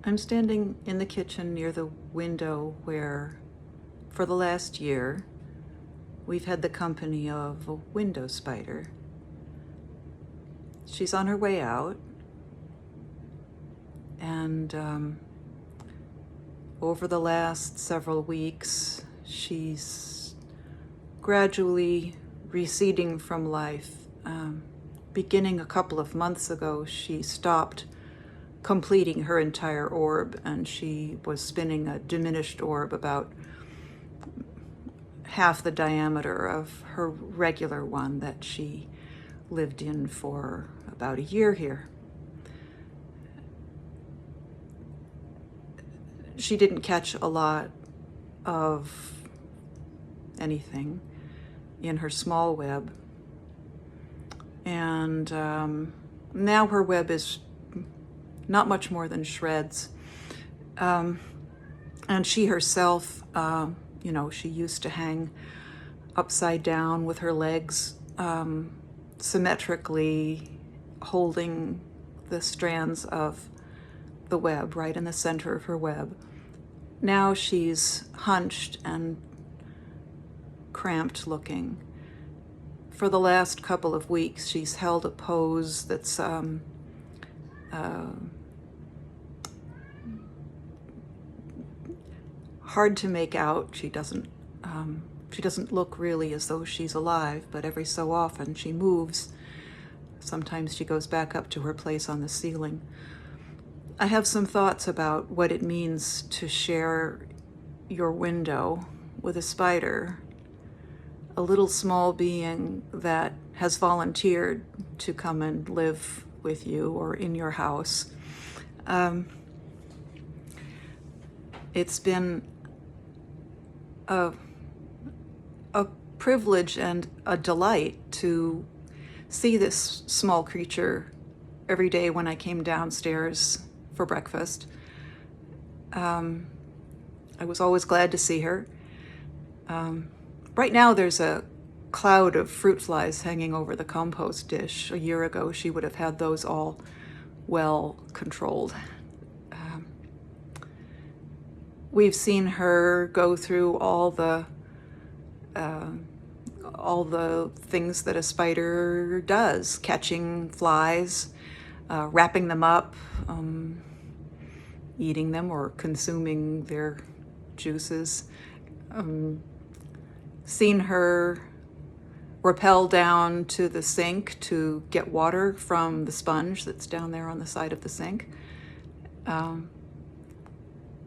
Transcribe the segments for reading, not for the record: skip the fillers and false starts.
I'm standing in the kitchen near the window where, for the last year, we've had the company of a window spider. She's on her way out, and over the last several weeks, she's gradually receding from life. Beginning a couple of months ago, she stopped completing her entire orb, and she was spinning a diminished orb about half the diameter of her regular one that she lived in for about a year here. She didn't catch a lot of anything in her small web, and now her web is not much more than shreds. And she herself, she used to hang upside down with her legs symmetrically holding the strands of the web right in the center of her web. Now she's hunched and cramped looking. For the last couple of weeks, she's held a pose that's hard to make out. She doesn't look really as though she's alive, but every so often she moves. Sometimes she goes back up to her place on the ceiling. I have some thoughts about what it means to share your window with a spider, a little small being that has volunteered to come and live with you or in your house. It's been a privilege and a delight to see this small creature every day when I came downstairs for breakfast. I was always glad to see her. Right now there's a cloud of fruit flies hanging over the compost dish. A year ago she would have had those all well controlled. We've seen her go through all the things that a spider does, catching flies, wrapping them up, eating them or consuming their juices. Seen her rappel down to the sink to get water from the sponge that's down there on the side of the sink.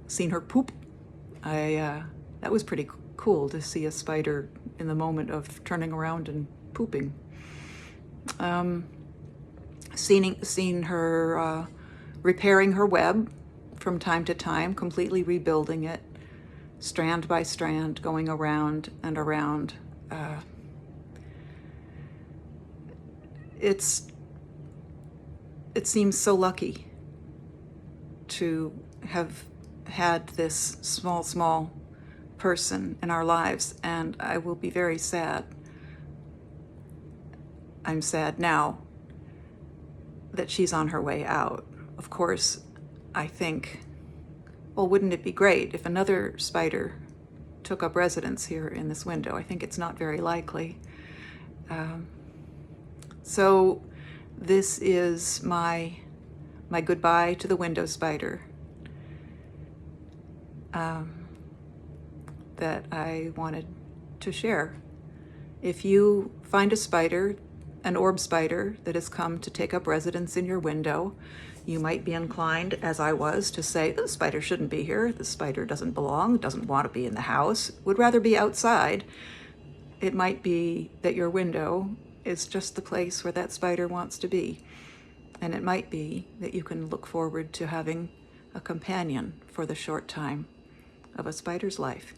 Seen her poop. That was pretty cool to see a spider in the moment of turning around and pooping. Seen her repairing her web from time to time, completely rebuilding it, strand by strand, going around and around. It seems so lucky to have had this small person in our lives, and I will be very sad. I'm sad now that she's on her way out. Of course, I think, well, wouldn't it be great if another spider took up residence here in this window? I think it's not very likely. So this is my goodbye to the window spider that I wanted to share. If you find a spider, an orb spider that has come to take up residence in your window, you might be inclined, as I was, to say, the spider shouldn't be here. The spider doesn't belong, doesn't want to be in the house, would rather be outside. It might be that your window is just the place where that spider wants to be. And it might be that you can look forward to having a companion for the short time of a spider's life.